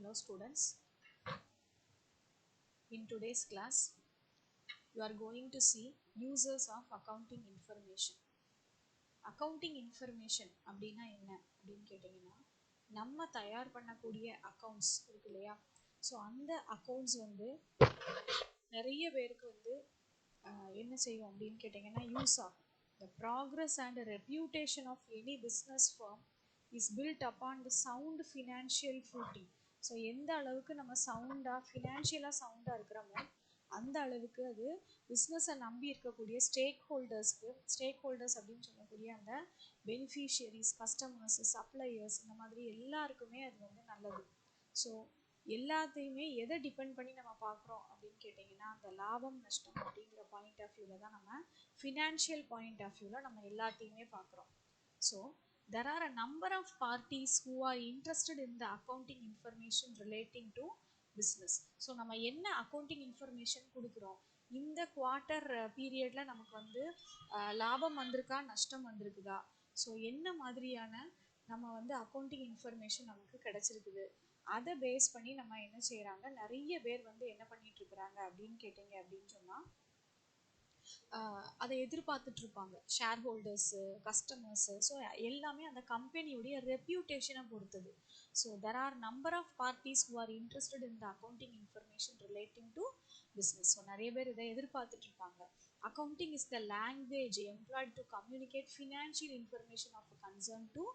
Hello students, in today's class you are going to see uses of accounting information. Accounting information அப்படின்னா என்ன அப்படின்னு கேட்டிங்கன்னா நம்ம தயார் பண்ணக்கூடிய அக்கௌண்ட்ஸ் இருக்கு இல்லையா, ஸோ அந்த அக்கௌண்ட்ஸ் வந்து நிறைய பேருக்கு வந்து என்ன செய்யும் அப்படின்னு கேட்டிங்கன்னா யூஸ் ஆகும். The progress and reputation of any business firm is built upon the sound financial footing. So எந்த அளவுக்கு நம்ம ஃபினான்ஷியலாக சவுண்டாக இருக்கிறோமோ அந்த அளவுக்கு அது பிஸ்னஸை நம்பி இருக்கக்கூடிய ஸ்டேக் ஹோல்டர்ஸ் அப்படின்னு சொல்லக்கூடிய அந்த பெனிஃபிஷியரிஸ், கஸ்டமர்ஸ், சப்ளையர்ஸ், இந்த மாதிரி எல்லாருக்குமே அது வந்து நல்லது. ஸோ எல்லாத்தையுமே எதை டிபெண்ட் பண்ணி நம்ம பார்க்குறோம் அப்படின்னு கேட்டிங்கன்னா அந்த லாபம் நஷ்டம் அப்படிங்கிற பாயிண்ட் ஆஃப் வியூவில் தான் நம்ம ஃபினான்ஷியல் பாயிண்ட் ஆஃப் வியூவில் நம்ம எல்லாத்தையுமே பார்க்குறோம். So there are a number of parties who are interested in the accounting information relating to business. So நம்ம என்ன அக்கௌண்டிங் இன்ஃபர்மேஷன் கொடுக்குறோம், இந்த குவார்ட்டர் பீரியடில் நமக்கு வந்து லாபம் வந்திருக்கா நஷ்டம் வந்திருக்குதா, ஸோ என்ன மாதிரியான நம்ம வந்து அக்கௌண்டிங் இன்ஃபர்மேஷன் நமக்கு கிடச்சிருக்குது, அதை பேஸ் பண்ணி நம்ம என்ன செய்கிறாங்க, நிறைய பேர் வந்து என்ன பண்ணிட்டு இருக்கிறாங்க அப்படின்னு கேட்டிங்க அப்படின்னு சொன்னால் அதை எதிர்பார்த்துட்டு இருப்பாங்க. ஷேர் ஹோல்டர்ஸு, கஸ்டமர்ஸு, ஸோ எல்லாமே அந்த கம்பெனியுடைய ரெப்யூட்டேஷனை பொறுத்தது. So there are number of parties who are interested in the accounting information relating to business. So நிறைய பேர் இதை எதிர்பார்த்துட்டு இருப்பாங்க. Accounting is the language employed to communicate financial information of concern to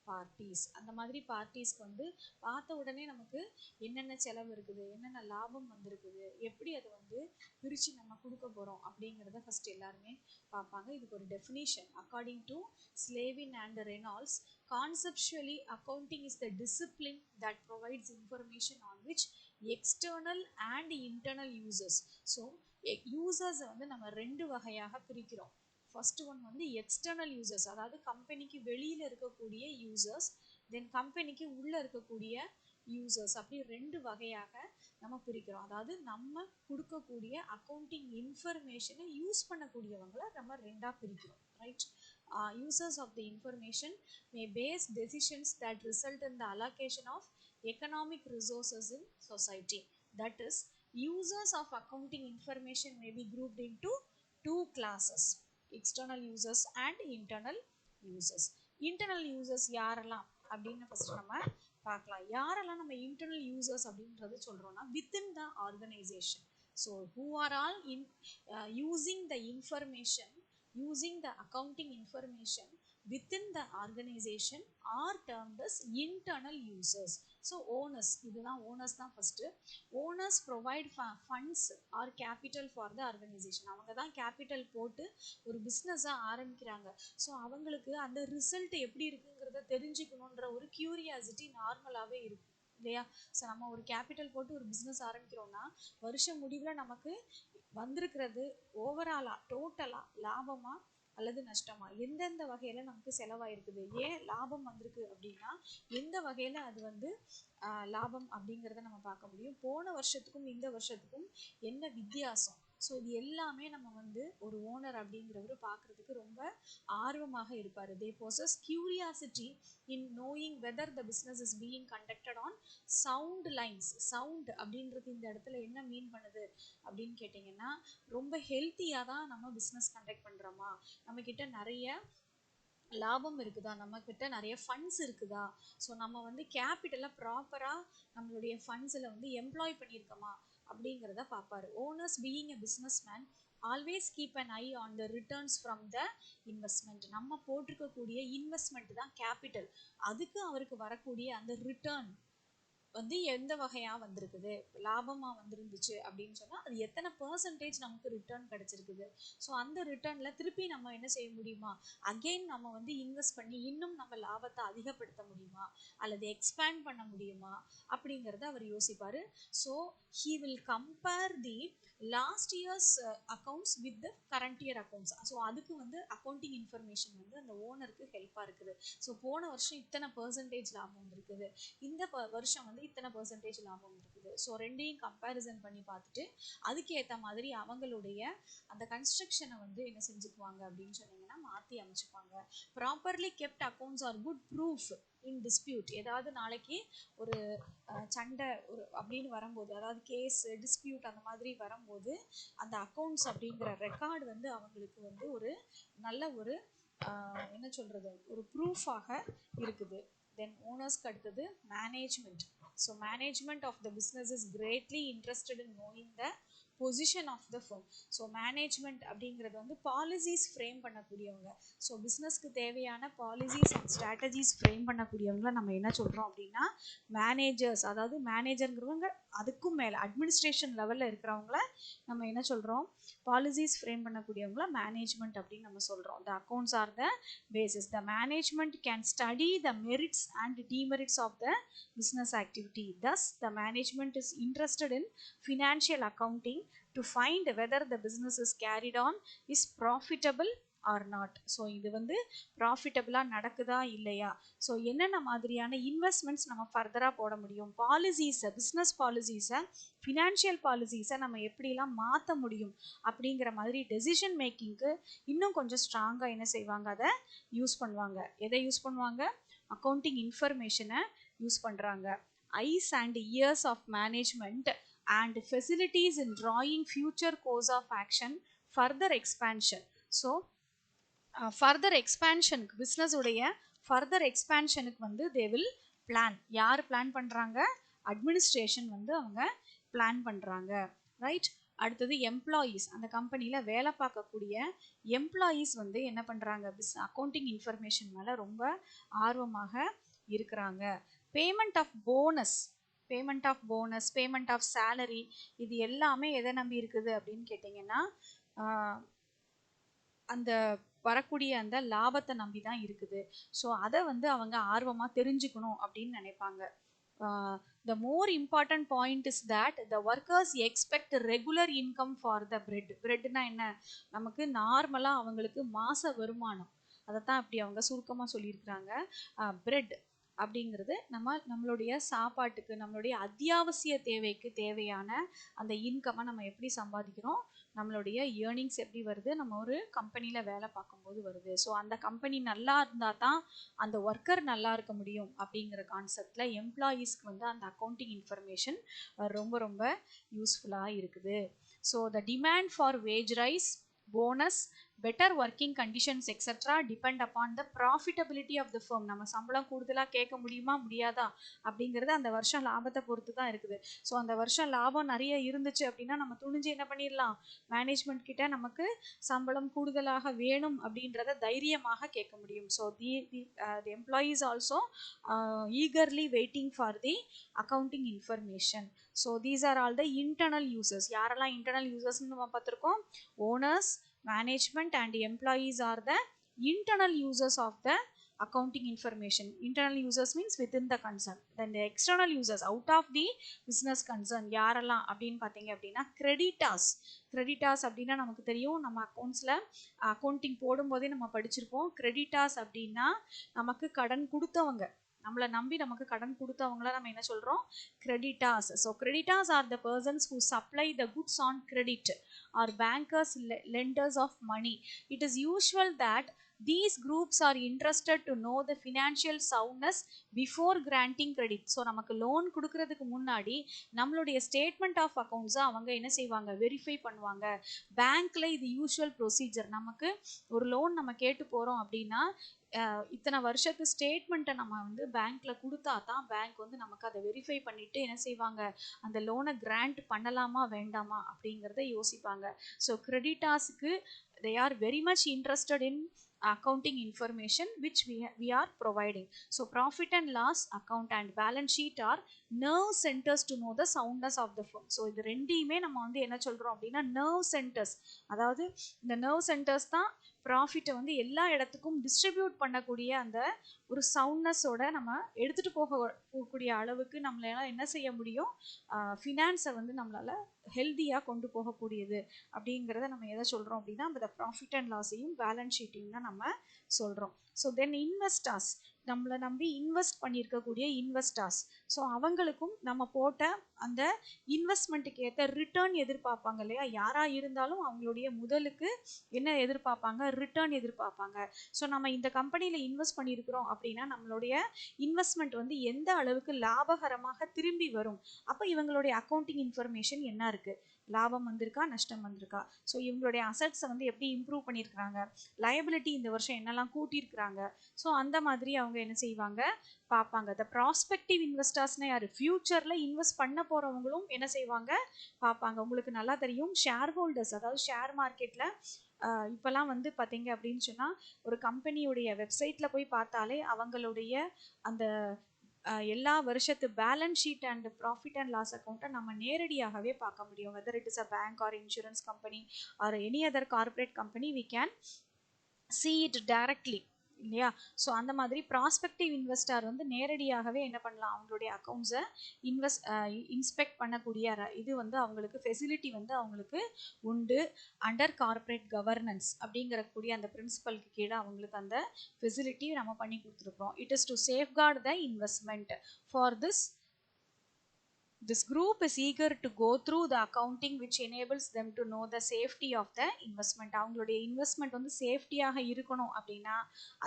parties. அந்த மாதிரி பார்ட்டிஸ்க்கு வந்து பார்த்த உடனே நமக்கு என்னென்ன செலவு இருக்குது, என்னென்ன லாபம் வந்திருக்குது, எப்படி அதை வந்து பிரித்து நம்ம கொடுக்க போகிறோம் அப்படிங்கிறத ஃபஸ்ட் எல்லாருமே பார்ப்பாங்க. இதுக்கு ஒரு definition according to Slavin and Reynolds, conceptually accounting is the discipline that provides information on which external and internal users. So யூசர்ஸை வந்து நம்ம ரெண்டு வகையாக பிரிக்கிறோம். ஃபர்ஸ்ட் ஒன் வந்து எக்ஸ்டர்னல் யூசர்ஸ், அதாவது கம்பெனிக்கு வெளியில் இருக்கக்கூடிய யூசர்ஸ், தென் கம்பெனிக்கு உள்ளே இருக்கக்கூடிய யூசர்ஸ், அப்படி ரெண்டு வகையாக நம்ம பிரிக்கிறோம். அதாவது நம்ம கொடுக்கக்கூடிய அக்கௌண்டிங் இன்ஃபர்மேஷனை யூஸ் பண்ணக்கூடியவங்களை நம்ம ரெண்டாக பிரிக்கிறோம். Right, users of the information may base decisions that result in the allocation of economic resources in society. That is, users of accounting information may be grouped into two classes, external users and internal users. Internal users யாரெல்லாம் அப்படின்னு first நம்ம பார்க்கலாம். யாரெல்லாம் நம்ம internal users அப்படின்றது சொல்கிறோன்னா within the organization. So who are all using the information, using the accounting information within the organization are termed as internal users. So owners, இதுதான் owners தான் first. owners provide funds or capital for the organization. அவங்க தான் capital போட்டு ஒரு பிஸ்னஸை ஆரம்பிக்கிறாங்க. So அவங்களுக்கு அந்த ரிசல்ட் எப்படி இருக்குங்கிறத தெரிஞ்சுக்கணுன்ற ஒரு கியூரியாசிட்டி நார்மலாகவே இருக்கும் இல்லையா. ஸோ நம்ம ஒரு கேபிட்டல் போட்டு ஒரு பிஸ்னஸ் ஆரம்பிக்கிறோம்னா வருஷம் முடிவில் நமக்கு வந்திருக்கிறது ஓவராலாக டோட்டலாக லாபமா அல்லது நஷ்டமா, எந்தெந்த வகையில் நமக்கு செலவாயிருக்குது, ஏன் லாபம் வந்திருக்கு அப்படின்னா எந்த வகையில் அது வந்து லாபம் அப்படிங்கிறத நம்ம பார்க்க முடியும். போன வருஷத்துக்கும் இந்த வருஷத்துக்கும் என்ன வித்தியாசம், ஸோ இது எல்லாமே நம்ம வந்து ஒரு ஓனர் அப்படிங்கிறவர் பார்க்குறதுக்கு ரொம்ப ஆர்வமாக இருப்பார். தே possess curiosity in knowing whether the business is being conducted on sound lines. Sound அப்படின்றது இந்த இடத்துல என்ன மீன் பண்ணுது அப்படின்னு கேட்டிங்கன்னா ரொம்ப ஹெல்த்தியாக தான் நம்ம பிஸ்னஸ் கண்டக்ட் பண்ணுறோமா, நம்மக்கிட்ட நிறைய லாபம் இருக்குதா, நம்மக்கிட்ட நிறைய ஃபண்ட்ஸ் இருக்குதா, ஸோ நம்ம வந்து கேபிட்டலை ப்ராப்பராக நம்மளுடைய ஃபண்ட்ஸில் வந்து எம்ப்ளாய் பண்ணியிருக்கோமா அப்படிங்கிறத பார்ப்பாரு. Owners being a business man always keep an I on the returns from the investment. நம்ம போட்டிருக்கக்கூடிய இன்வெஸ்ட்மெண்ட் தான் கேபிட்டல், அதுக்கு அவருக்கு வரக்கூடிய அந்த ரிட்டர்ன் வந்து எந்த வகையாக வந்திருக்குது, லாபமாக வந்துருந்துச்சு அப்படின்னு சொன்னால் அது எத்தனை பர்சன்டேஜ் நமக்கு ரிட்டர்ன் கிடச்சிருக்குது. ஸோ அந்த ரிட்டர்னில் திருப்பி நம்ம என்ன செய்ய முடியுமா, அகெயின் நம்ம வந்து இன்வெஸ்ட் பண்ணி இன்னும் நம்ம லாபத்தை அதிகப்படுத்த முடியுமா அல்லது எக்ஸ்பேண்ட் பண்ண முடியுமா அப்படிங்கிறத அவர் யோசிப்பார். So he will compare the last year's accounts with the current year accounts. So அதுக்கு வந்து அக்கௌண்டிங் இன்ஃபர்மேஷன் வந்து அந்த ஓனருக்கு ஹெல்ப்பாக இருக்குது. ஸோ போன வருஷம் இத்தனை பர்சன்டேஜ் லாபம் இருக்குது, இந்த வருஷம் வந்து நமக்கு இத்தனை பெர்சன்டேஜ் லாபம் இருக்குது. ஸோ ரெண்டையும் கம்பேரிசன் பண்ணி பார்த்துட்டு அதுக்கு ஏற்ற மாதிரி அவங்களுடைய அந்த கன்ஸ்ட்ரக்ஷனை வந்து என்ன செஞ்சுக்குவாங்க அப்படின்னு சொன்னீங்கன்னா மாற்றி அமைச்சுப்பாங்க. Properly kept accounts are good proof in dispute. ஏதாவது நாளைக்கு ஒரு சண்டை ஒரு அப்படின்னு வரும்போது, அதாவது கேஸ் டிஸ்பியூட் அந்த மாதிரி வரும்போது அந்த அக்கௌண்ட்ஸ் அப்படிங்கிற ரெக்கார்டு வந்து அவங்களுக்கு வந்து ஒரு நல்ல ஒரு என்ன சொல்றது ஒரு ப்ரூஃபாக இருக்குது. தென் ஓனர்ஸ்க்கு அடுத்தது management. So management of the business is greatly interested in knowing the position of the firm. So management அப்படிங்கிறது வந்து பாலிசிஸ் ஃப்ரேம் பண்ணக்கூடியவங்க. ஸோ பிஸ்னஸ்க்கு தேவையான பாலிசிஸ் அண்ட் ஸ்ட்ராட்டஜிஸ் ஃப்ரேம் பண்ணக்கூடியவங்கள நம்ம என்ன சொல்கிறோம் அப்படின்னா மேனேஜர்ஸ். அதாவது மேனேஜருங்கிறவங்க அதுக்கும் மேலே அட்மினிஸ்ட்ரேஷன் லெவலில் இருக்கிறவங்கள நம்ம என்ன சொல்கிறோம், பாலிசிஸ் ஃப்ரேம் பண்ணக்கூடியவங்கள மேனேஜ்மெண்ட் அப்படின்னு நம்ம சொல்கிறோம். The accounts are the basis. The management can study the merits and demerits of the business activity. Thus, the management is interested in financial accounting to find whether the business is carried on is profitable or not. So இது வந்து ப்ராஃபிட்டபிளாக நடக்குதா இல்லையா, so என்னென்ன மாதிரியான investments நம்ம ஃபர்தராக போட முடியும், பாலிசிஸை பிஸ்னஸ் பாலிசிஸை ஃபினான்ஷியல் பாலிசிஸை நம்ம எப்படிலாம் மாற்ற முடியும் அப்படிங்கிற மாதிரி டெசிஷன் மேக்கிங்க்கு இன்னும் கொஞ்சம் ஸ்ட்ராங்காக என்ன செய்வாங்க, அதை யூஸ் பண்ணுவாங்க. எதை யூஸ் பண்ணுவாங்க, அக்கௌண்டிங் இன்ஃபர்மேஷனை யூஸ் பண்ணுறாங்க. Eyes and ears of management and facilities in drawing future course of action further expansion. So further எக்ஸ்பேன்ஷனுக்கு பிஸ்னஸுடைய ஃபர்தர் எக்ஸ்பேன்ஷனுக்கு வந்து தே வில் பிளான். யார் பிளான் பண்ணுறாங்க, அட்மினிஸ்ட்ரேஷன் வந்து அவங்க பிளான் பண்ணுறாங்க. ரைட். அடுத்தது எம்ப்ளாயீஸ். அந்த கம்பெனியில் வேலை பார்க்கக்கூடிய எம்ப்ளாயீஸ் வந்து என்ன பண்ணுறாங்க, அக்கௌண்டிங் இன்ஃபர்மேஷன் மேலே ரொம்ப ஆர்வமாக இருக்கிறாங்க. Payment of bonus, payment of salary, இது எல்லாமே எதை நம்பி இருக்குது அப்படின்னு கேட்டிங்கன்னா அந்த வரக்கூடிய அந்த லாபத்தை நம்பி தான் இருக்குது. ஸோ அதை வந்து அவங்க ஆர்வமாக தெரிஞ்சுக்கணும் அப்படின்னு நினைப்பாங்க. The more important point is that the workers expect regular income for the bread. breadனா என்ன, நமக்கு நார்மலாக அவங்களுக்கு மாத வருமானம், அதை தான் அப்படி அவங்க சுருக்கமாக சொல்லியிருக்கிறாங்க. பிரெட் அப்படிங்கிறது நம்மளுடைய சாப்பாட்டுக்கு, நம்மளுடைய அத்தியாவசிய தேவைக்கு தேவையான அந்த இன்கம்மை நம்ம எப்படி சம்பாதிக்கிறோம், நம்மளுடைய ஏர்னிங்ஸ் எப்படி வருது, நம்ம ஒரு கம்பெனியில் வேலை பார்க்கும்போது வருது. ஸோ அந்த கம்பெனி நல்லா இருந்தால் தான் அந்த ஒர்க்கர் நல்லா இருக்க முடியும் அப்படிங்கிற கான்செப்டில் எம்ப்ளாயீஸ்க்கு வந்து அந்த அக்கௌண்டிங் இன்ஃபர்மேஷன் ரொம்ப ரொம்ப யூஸ்ஃபுல்லாக இருக்குது. So the demand for wage rise, bonus, better working conditions etcetera depend upon the profitability of the firm. நம்ம சம்பளம் கூடுதலாக கேட்க முடியுமா முடியாதா அப்படிங்கிறது அந்த வருஷம் லாபத்தை பொறுத்து தான் இருக்குது. ஸோ அந்த வருஷம் லாபம் நிறைய இருந்துச்சு அப்படின்னா நம்ம துணிஞ்சு என்ன பண்ணிடலாம், மேனேஜ்மெண்ட் கிட்ட நமக்கு சம்பளம் கூடுதலாக வேணும் அப்படின்றத தைரியமாக கேட்க முடியும். So the employees also eagerly waiting for the accounting information. So these are all the internal users. யாரெல்லாம் இன்டர்னல் யூசர்ஸ்ன்னு நம்ம பார்த்துருக்கோம், owners, management and employees are the internal users of the accounting information. Internal users means within the concern. Then the external users out of the business concern யாரெல்லாம் அப்படின்னு பார்த்தீங்க அப்படின்னா creditors. Creditors அப்படின்னா நமக்கு தெரியும், நம்ம அக்கௌண்ட்ஸில் அக்கௌண்டிங் போடும்போதே நம்ம படிச்சிருப்போம். கிரெடிட்டாஸ் அப்படின்னா நமக்கு கடன் கொடுத்தவங்க, நம்மளை நம்பி நமக்கு கடன் கொடுத்தவங்கள நம்ம என்ன சொல்கிறோம், creditors. So creditors are the persons who supply the goods on credit or bankers lenders of money. It is usual that these groups are interested to know the financial soundness before granting credit. So நமக்கு loan கொடுக்கறதுக்கு முன்னாடி நம்மளுடைய statement of அக்கௌண்ட்ஸை அவங்க என்ன செய்வாங்க, verify பண்ணுவாங்க. பேங்க்கில் இது யூஷுவல் ப்ரொசீஜர். நமக்கு ஒரு லோன் நம்ம கேட்டு போகிறோம் அப்படின்னா இத்தனை வருஷத்து ஸ்டேட்மெண்ட்டை நம்ம வந்து பேங்க்கில் கொடுத்தா தான் பேங்க் வந்து நமக்கு அதை வெரிஃபை பண்ணிவிட்டு என்ன செய்வாங்க, அந்த லோனை கிராண்ட் பண்ணலாமா வேண்டாமா அப்படிங்கிறத யோசிப்பாங்க. ஸோ கிரெடிட்டாஸுக்கு they are very much interested in accounting information which we are providing. So profit and loss account and balance sheet are nerve centers to know the soundness of the firm. So இது ரெண்டையுமே நம்ம வந்து என்ன சொல்கிறோம் அப்படின்னா nerve centers. அதாவது இந்த nerve centers தான் ப்ராஃபிட்டை வந்து எல்லா இடத்துக்கும் டிஸ்ட்ரிபியூட் பண்ணக்கூடிய அந்த ஒரு சவுண்ட்னஸோட நம்ம எடுத்துகிட்டு போகக்கூடிய அளவுக்கு நம்மளால என்ன செய்ய முடியும், ஃபினான்ஸை வந்து நம்மளால் ஹெல்த்தியாக கொண்டு போகக்கூடியது அப்படிங்கிறத நம்ம எதை சொல்கிறோம் அப்படின்னா அந்த ப்ராஃபிட் அண்ட் லாஸையும் பேலன்ஸ் ஷீட்டையும் தான் நம்ம சொல்கிறோம். So then investors. நம்மளை நம்பி இன்வெஸ்ட் பண்ணியிருக்கக்கூடிய இன்வெஸ்டர்ஸ். ஸோ அவங்களுக்கும் நம்ம போட்ட அந்த இன்வெஸ்ட்மெண்ட்டுக்கு ஏற்ற ரிட்டர்ன் எதிர்பார்ப்பாங்க இல்லையா? யாராக இருந்தாலும் அவங்களுடைய முதலுக்கு என்ன எதிர்பார்ப்பாங்க? ரிட்டர்ன் எதிர்பார்ப்பாங்க. ஸோ நம்ம இந்த கம்பெனியில் இன்வெஸ்ட் பண்ணியிருக்கிறோம் அப்படின்னா நம்மளுடைய இன்வெஸ்ட்மெண்ட் வந்து எந்த அளவுக்கு லாபகரமாக திரும்பி வரும். அப்போ இவங்களுடைய அக்கௌண்டிங் இன்ஃபர்மேஷன் என்ன இருக்குது? லாபம் வந்திருக்கா, நஷ்டம் வந்திருக்கா, ஸோ இவங்களுடைய அசட்ஸை வந்து எப்படி இம்ப்ரூவ் பண்ணியிருக்கிறாங்க, லயபிலிட்டி இந்த வருஷம் என்னெல்லாம் கூட்டியிருக்கிறாங்க. ஸோ அந்த மாதிரி அவங்க என்ன செய்வாங்க? பார்ப்பாங்க. த ப்ராஸ்பெக்டிவ் இன்வெஸ்டர்ஸ்னா யார்? ஃபியூச்சரில் இன்வெஸ்ட் பண்ண போகிறவங்களும் என்ன செய்வாங்க? பார்ப்பாங்க. உங்களுக்கு நல்லா தெரியும், ஷேர் ஹோல்டர்ஸ், அதாவது ஷேர் மார்க்கெட்டில் இப்போல்லாம் வந்து பார்த்தீங்க அப்படின்னு சொன்னால் ஒரு கம்பெனியுடைய வெப்சைட்டில் போய் பார்த்தாலே அவங்களுடைய அந்த எல்லா வருஷத்து balance sheet and profit and loss அக்கௌண்ட்டை நம்ம நேரடியாகவே பார்க்க முடியும். Whether it is a bank or insurance company or any other corporate company, we can see it directly இல்லையா? ஸோ அந்த மாதிரி ப்ராஸ்பெக்டிவ் இன்வெஸ்டர் வந்து நேரடியாகவே என்ன பண்ணலாம்? அவங்களுடைய அக்கௌண்ட்ஸை இன்ஸ்பெக்ட் பண்ணக்கூடிய இது வந்து அவங்களுக்கு ஃபெசிலிட்டி வந்து அவங்களுக்கு உண்டு. அண்டர் கார்பரேட் கவர்னன்ஸ் அப்படிங்கிறக்கூடிய அந்த பிரின்சிபலுக்கு கீழே அவங்களுக்கு அந்த ஃபெசிலிட்டி நம்ம பண்ணி கொடுத்துருக்கோம். It is to safeguard the investment. For this group is eager to go through the accounting which enables them to know the safety of the investment. அவங்களுடைய இன்வெஸ்ட்மெண்ட் வந்து சேஃப்டியாக இருக்கணும் அப்படின்னா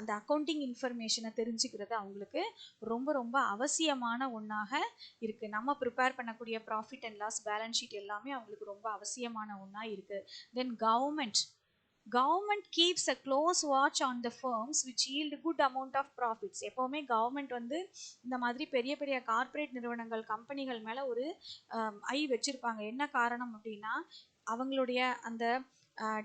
அந்த அக்கௌண்டிங் இன்ஃபர்மேஷனை தெரிஞ்சுக்கிறது அவங்களுக்கு ரொம்ப ரொம்ப அவசியமான ஒன்றாக இருக்குது. நம்ம ப்ரிப்பேர் பண்ணக்கூடிய profit and loss balance sheet எல்லாமே அவங்களுக்கு ரொம்ப அவசியமான ஒன்றா இருக்குது. Then government keeps a close watch on the firms which yield good amount of profits. எப்போவுமே கவர்மெண்ட் வந்து இந்த மாதிரி பெரிய பெரிய கார்ப்பரேட் நிறுவனங்கள், கம்பெனிகள் மேலே ஒரு ஐ வச்சுருப்பாங்க. என்ன காரணம் அப்படின்னா அவங்களுடைய அந்த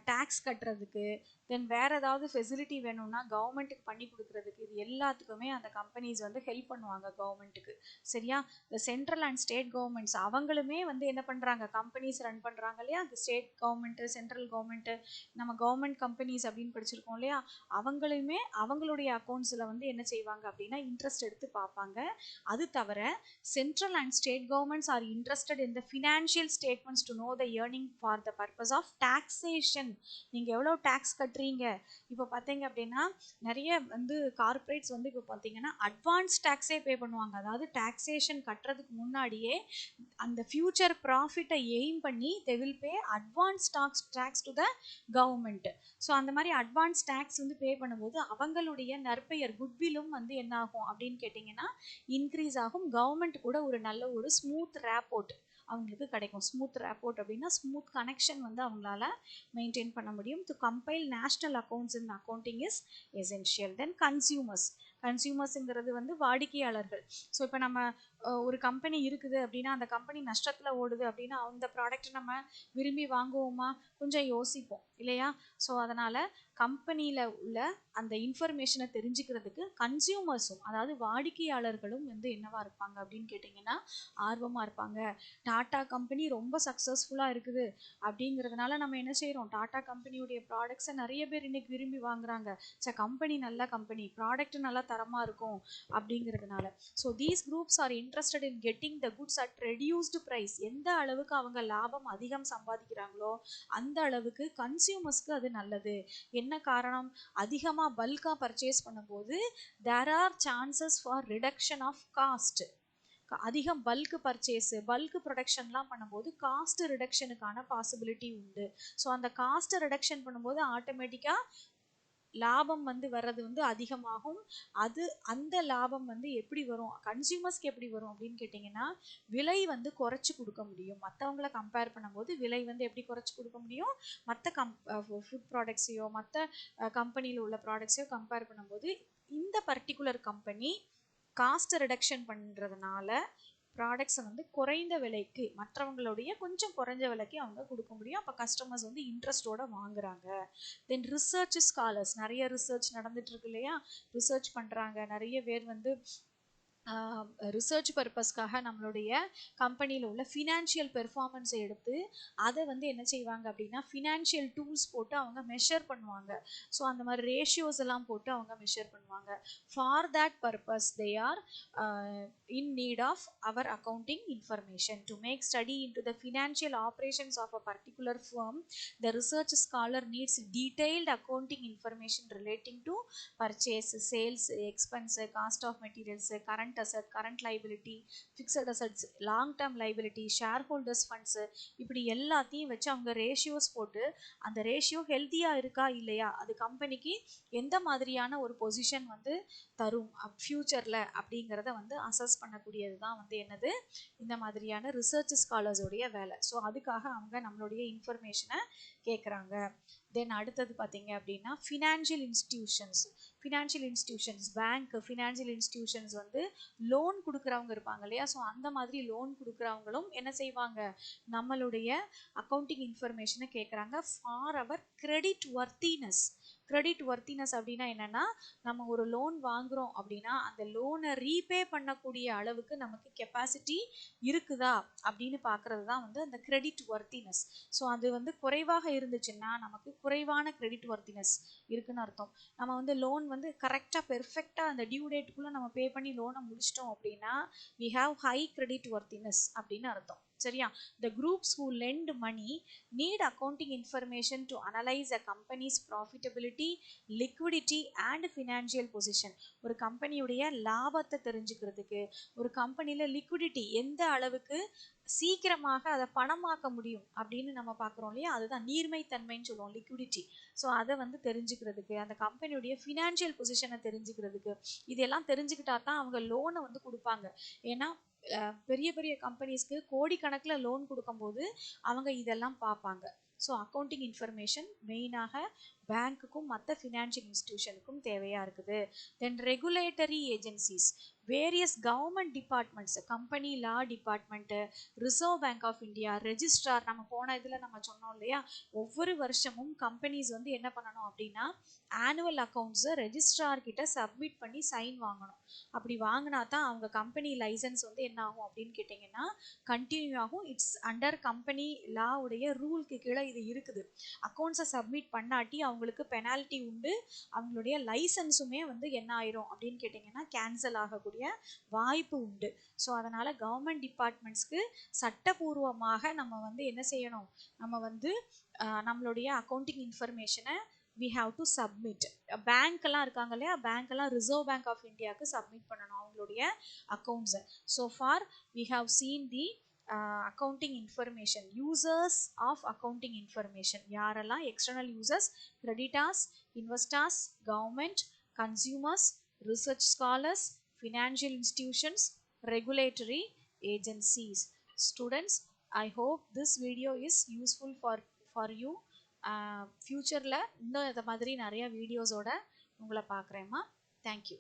டேக்ஸ் கட்டுறதுக்கு, தென் வேறு ஏதாவது ஃபெசிலிட்டி வேணும்னா கவர்மெண்ட்டுக்கு பண்ணி கொடுக்குறதுக்கு, இது எல்லாத்துக்குமே அந்த கம்பெனிஸ் வந்து ஹெல்ப் பண்ணுவாங்க கவர்மெண்ட்டுக்கு. சரியா? இந்த சென்ட்ரல் அண்ட் ஸ்டேட் கவர்மெண்ட்ஸ் அவங்களுமே வந்து என்ன பண்ணுறாங்க? கம்பெனிஸ் ரன் பண்ணுறாங்க இல்லையா? அந்த ஸ்டேட் கவர்மெண்ட்டு, சென்ட்ரல் கவர்மெண்ட்டு, நம்ம கவர்மெண்ட் கம்பெனிஸ் அப்படின்னு படிச்சிருக்கோம் இல்லையா? அவங்களுமே அவங்களுடைய அக்கௌண்ட்ஸில் வந்து என்ன செய்வாங்க அப்படின்னா இன்ட்ரெஸ்ட் எடுத்து பார்ப்பாங்க. அது தவிர central and state governments are interested in the financial statements to know the earning for the purpose of taxation. நீங்கள் எவ்வளோ டேக்ஸ் கட்டுறீங்க? இப்போ பார்த்தீங்க அப்படின்னா நிறைய வந்து கார்ப்பரேட்ஸ் வந்து இப்போ பார்த்தீங்கன்னா அட்வான்ஸ் டேக்ஸே பே பண்ணுவாங்க. அதாவது டாக்ஸேஷன் கட்டுறதுக்கு முன்னாடியே அந்த ஃபியூச்சர் ப்ராஃபிட்டை எய்ம் பண்ணி they will pay advance tax to the government. So அந்த மாதிரி அட்வான்ஸ் டேக்ஸ் வந்து பே பண்ணும்போது அவங்களுடைய நற்பெயர், குட்வில்லும் வந்து என்ன ஆகும் அப்படின்னு கேட்டிங்கன்னா இன்க்ரீஸ் ஆகும். கவர்மெண்ட் கூட ஒரு நல்ல ஒரு ஸ்மூத் ரேப்போர்ட் அவங்களுக்கு கிடைக்கும். ஸ்மூத் ரேப்போர்ட் அப்படின்னா ஸ்மூத் கனெக்ஷன் வந்து அவங்களால மெயின்டைன் பண்ண முடியும். To compile national accounts in accounting is essential. Then கன்சியூமர்ஸுங்கிறது வந்து வாடிக்கையாளர்கள். ஸோ இப்போ நம்ம ஒரு கம்பெனி இருக்குது அப்படின்னா அந்த கம்பெனி நஷ்டத்தில் ஓடுது அப்படின்னா அந்த ப்ராடக்ட்டை நம்ம விரும்பி வாங்குவோமா? கொஞ்சம் யோசிப்போம் இல்லையா? ஸோ அதனால் கம்பெனியில் உள்ள அந்த இன்ஃபர்மேஷனை தெரிஞ்சுக்கிறதுக்கு கன்சியூமர்ஸும், அதாவது வாடிக்கையாளர்களும் வந்து என்னவா இருப்பாங்க அப்படின்னு கேட்டிங்கன்னா ஆர்வமாக இருப்பாங்க. டாடா கம்பெனி ரொம்ப சக்ஸஸ்ஃபுல்லாக இருக்குது அப்படிங்கிறதுனால நம்ம என்ன செய்கிறோம்? டாடா கம்பெனியுடைய ப்ராடக்ட்ஸை நிறைய பேர் இன்றைக்கி விரும்பி வாங்குறாங்க. கம்பெனி நல்ல கம்பெனி, ப்ராடக்ட் நல்லா தரமாக இருக்கும் அப்படிங்கிறதுனால. So these groups are interested in getting the goods at reduced price. எந்த அளவுக்கு அவங்க லாபம் அதிகம் சம்பாதிக்கிறாங்களோ அந்த அளவுக்கு கன்சியூமர்ஸ்க்கு அது நல்லது. என்ன காரணம்? அதிகமாக பல்காக பர்ச்சேஸ் பண்ணும்போது there are chances for reduction of cost. அதிகம் பல்க் பர்ச்சேஸ், பல்க் ப்ரொடக்ஷன்லாம் பண்ணும்போது காஸ்ட் ரிடக்ஷனுக்கான பாசிபிலிட்டி உண்டு. ஸோ அந்த காஸ்ட்டை ரிடக்ஷன் பண்ணும்போது ஆட்டோமேட்டிக்காக லாபம் வந்து வர்றது வந்து அதிகமாகும். அந்த லாபம் வந்து எப்படி வரும்? கன்சியூமர்ஸ்க்கு எப்படி வரும் அப்படின்னு கேட்டிங்கன்னா விலை வந்து குறைச்சி கொடுக்க முடியும். மற்றவங்கள கம்பேர் பண்ணும்போது விலை வந்து எப்படி குறைச்சி கொடுக்க முடியும்? மற்ற ஃபுட் ப்ராடக்ட்ஸையோ மற்ற கம்பெனியில் உள்ள ப்ராடக்ட்ஸையோ கம்பேர் பண்ணும்போது இந்த பர்டிகுலர் கம்பெனி காஸ்ட் ரிடக்ஷன் பண்ணுறதுனால ப்ராடக்ட்ஸை வந்து குறைந்த விலைக்கு, மற்றவங்களுடைய கொஞ்சம் குறைஞ்ச விலைக்கு அவங்க கொடுக்க முடியும். அப்போ கஸ்டமர்ஸ் வந்து இன்ட்ரெஸ்டோட வாங்குறாங்க. தென் ரிசர்ச் ஸ்காலர்ஸ், நிறைய ரிசர்ச் நடந்துட்டு இருக்கு இல்லையா? ரிசர்ச் பண்ணுறாங்க நிறைய பேர் வந்து ரிசர்ச் பர்பஸ்க்காக நம்மளுடைய கம்பெனியில் உள்ள ஃபினான்ஷியல் பெர்ஃபார்மன்ஸை எடுத்து அதை வந்து என்ன செய்வாங்க அப்படின்னா ஃபினான்ஷியல் டூல்ஸ் போட்டு அவங்க மெஷர் பண்ணுவாங்க. ஸோ அந்த மாதிரி ரேஷியோஸ் எல்லாம் போட்டு அவங்க மெஷர் பண்ணுவாங்க. For that purpose they are in need of our accounting information. To make study into the financial operations of a particular firm, the research scholar needs detailed accounting information relating to purchase, sales, expense, cost of materials, current asset, current liability, fixed assets, long term liability, shareholders funds, இப்படி எல்லாத்தையும் வச்சு அவங்க ratios போட்டு அந்த ratio ஹெல்த்தியா இருக்கா இல்லையா, அது கம்பெனிக்கு எந்த மாதிரியான ஒரு பொசிஷன் வந்து தரும் ஃபியூச்சர்ல அப்படிங்கிறத வந்து அசஸ் பண்ணக்கூடியது தான் வந்து என்னது இந்த மாதிரியான ரிசர்ச் ஸ்காலர்ஸோடைய வேலை. ஸோ அதுக்காக அவங்க நம்மளுடைய இன்ஃபர்மேஷனை கேட்குறாங்க. தென் அடுத்தது பார்த்தீங்க அப்படின்னா financial institutions bank, financial institutions வந்து லோன் கொடுக்குறவங்க இருப்பாங்க இல்லையா. ஸோ அந்த மாதிரி லோன் கொடுக்குறவங்களும் என்ன செய்வாங்க, நம்மளுடைய அக்கௌண்டிங் இன்ஃபர்மேஷனை கேட்குறாங்க ஃபார் அவர் கிரெடிட் வர்த்தினஸ் அப்படின்னா என்னன்னா, நம்ம ஒரு லோன் வாங்குறோம் அப்படின்னா அந்த லோனை ரீபே பண்ணக்கூடிய அளவுக்கு நமக்கு கெப்பாசிட்டி இருக்குதா அப்படின்னு பார்க்கறது தான் வந்து அந்த கிரெடிட் வர்த்தினஸ். ஸோ அது வந்து குறைவாக இருந்துச்சுன்னா நமக்கு குறைவான கிரெடிட் வர்த்தினஸ் இருக்குன்னு அர்த்தம். நம்ம வந்து லோன் வந்து கரெக்டாக பெர்ஃபெக்டாக அந்த டியூ டேட்டுக்குள்ளே நம்ம பே பண்ணி லோனை முடிச்சிட்டோம் அப்படின்னா we have high credit worthiness அப்படின்னு அர்த்தம். சரியா? The groups who lend money need accounting information to analyze a company's profitability, liquidity and financial position. ஒரு கம்பெனியுடைய லாபத்தை தெரிஞ்சுக்கிறதுக்கு, ஒரு கம்பெனியில் லிக்விடிட்டி எந்த அளவுக்கு சீக்கிரமாக அதை பணமாக்க முடியும் அப்படின்னு நம்ம பார்க்குறோம் இல்லையா, அதுதான் நீர்மைத்தன்மைன்னு சொல்லுவோம் லிக்விடிட்டி. ஸோ அதை வந்து தெரிஞ்சுக்கிறதுக்கு, அந்த கம்பெனியுடைய ஃபினான்ஷியல் பொசிஷனை தெரிஞ்சுக்கிறதுக்கு, இதெல்லாம் தெரிஞ்சுக்கிட்டா தான் அவங்க லோனை வந்து கொடுப்பாங்க. ஏன்னா பெரிய பெரிய கம்பெனிஸ்க்கு கோடிக்கணக்கில் லோன் கொடுக்கும்போது அவங்க இதெல்லாம் பார்ப்பாங்க. ஸோ அக்கௌண்டிங் இன்ஃபர்மேஷன் மெயினாக பேங்க்குக்கும் மற்ற ஃபினான்ஷியல் இன்ஸ்டிடியூஷனுக்கும் தேவையாக இருக்குது. Then regulatory agencies, various government departments, company law department, reserve bank of India, registrar, நம்ம போன இதில் நம்ம சொன்னோம் இல்லையா, ஒவ்வொரு வருஷமும் கம்பெனிஸ் வந்து என்ன பண்ணணும் அப்படின்னா ஆனுவல் அக்கௌண்ட்ஸை ரெஜிஸ்ட்ரார் கிட்ட சப்மிட் பண்ணி சைன் வாங்கணும். அப்படி வாங்கினா தான் அவங்க கம்பெனி லைசன்ஸ் வந்து என்ன ஆகும் அப்படின்னு கேட்டிங்கன்னா கண்டினியூ ஆகும். இட்ஸ் அண்டர் கம்பெனி லா உடைய ரூலுக்கு கீழே இது இருக்குது. அக்கௌண்ட்ஸை சப்மிட் பண்ணாட்டி அவங்களுக்கு பெனால்ட்டி உண்டு, அவங்களுடைய லைசன்ஸுமே வந்து என்ன ஆயிரும் அப்படின்னு கேட்டிங்கன்னா கேன்சல் ஆகக்கூடிய வாய்ப்பு உண்டு. ஸோ அதனால் கவர்மெண்ட் டிபார்ட்மெண்ட்ஸ்க்கு சட்டபூர்வமாக நம்ம வந்து என்ன செய்யணும், நம்ம வந்து நம்மளுடைய அக்கௌண்டிங் இன்ஃபர்மேஷனை we have to submit. பேங்க்லாம் இருக்காங்க இல்லையா, பேங்க்லாம் ரிசர்வ் பேங்க் ஆஃப் இந்தியாவுக்கு சப்மிட் பண்ணணும் அவங்களுடைய அக்கௌண்ட்ஸை. So far we have seen the accounting information, users of accounting information. யாரெல்லாம் external users, creditors, investors, government, consumers, research scholars, financial institutions, regulatory agencies. Students, I hope this video is useful for you. ஃப்யூச்சரில் இன்னும் இதை மாதிரி நிறைய வீடியோஸோட உங்களை பார்க்குறேம்மா. Thank you.